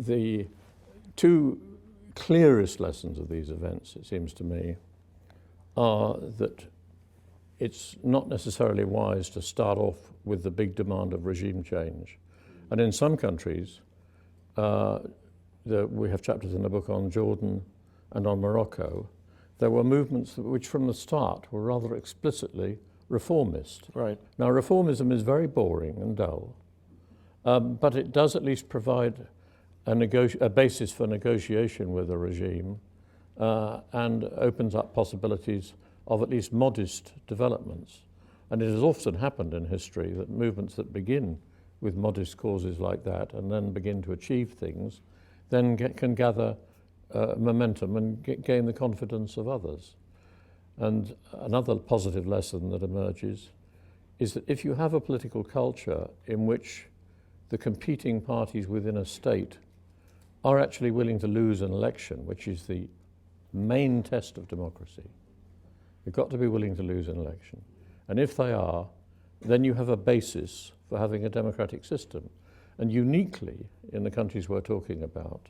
the two clearest lessons of these events, it seems to me, are that it's not necessarily wise to start off with the big demand of regime change. And in some countries, we have chapters in the book on Jordan and on Morocco, there were movements which from the start were rather explicitly reformist. Right. Now, reformism is very boring and dull, but it does at least provide a basis for negotiation with a regime and opens up possibilities of at least modest developments. And it has often happened in history that movements that begin with modest causes like that and then begin to achieve things, then can gather momentum and gain the confidence of others. And another positive lesson that emerges is that if you have a political culture in which the competing parties within a state are actually willing to lose an election, which is the main test of democracy, you've got to be willing to lose an election. And if they are, then you have a basis for having a democratic system. And uniquely, in the countries we're talking about,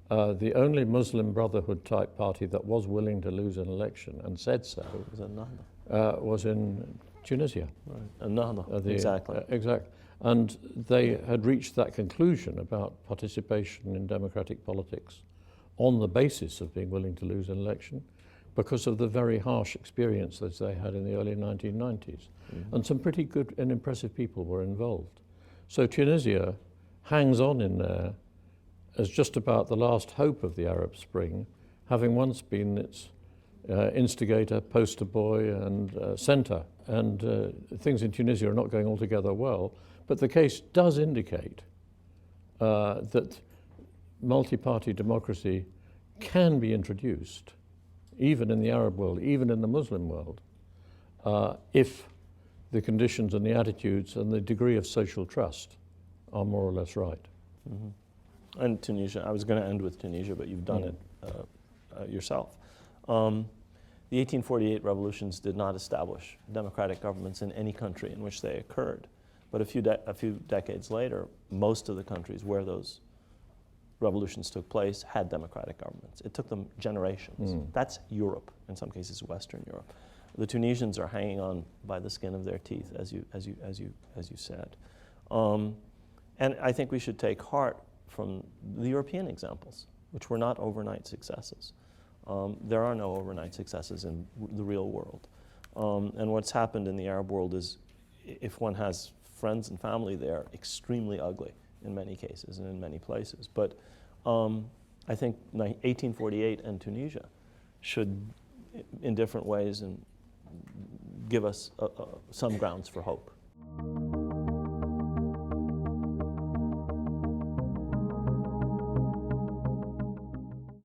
the only Muslim Brotherhood type party that was willing to lose an election and said so was in Tunisia. Right. Exactly. Exactly. And they had reached that conclusion about participation in democratic politics on the basis of being willing to lose an election because of the very harsh experiences they had in the early 1990s. Mm-hmm. And some pretty good and impressive people were involved. So Tunisia hangs on in there as just about the last hope of the Arab Spring, having once been its instigator, poster boy, and centre. And things in Tunisia are not going altogether well, but the case does indicate that multi-party democracy can be introduced, even in the Arab world, even in the Muslim world, if the conditions and the attitudes and the degree of social trust are more or less right. Mm-hmm. And Tunisia, I was going to end with Tunisia, but you've done it yourself. The 1848 revolutions did not establish democratic governments in any country in which they occurred. But a few decades later, most of the countries where those revolutions took place had democratic governments. It took them generations. That's Europe, in some cases Western Europe. The Tunisians are hanging on by the skin of their teeth, as you said. And I think we should take heart from the European examples, which were not overnight successes. There are no overnight successes in the real world. And what's happened in the Arab world is, if one has friends and family there, extremely ugly in many cases and in many places. But I think 1848 and Tunisia should, in different ways, and give us some grounds for hope.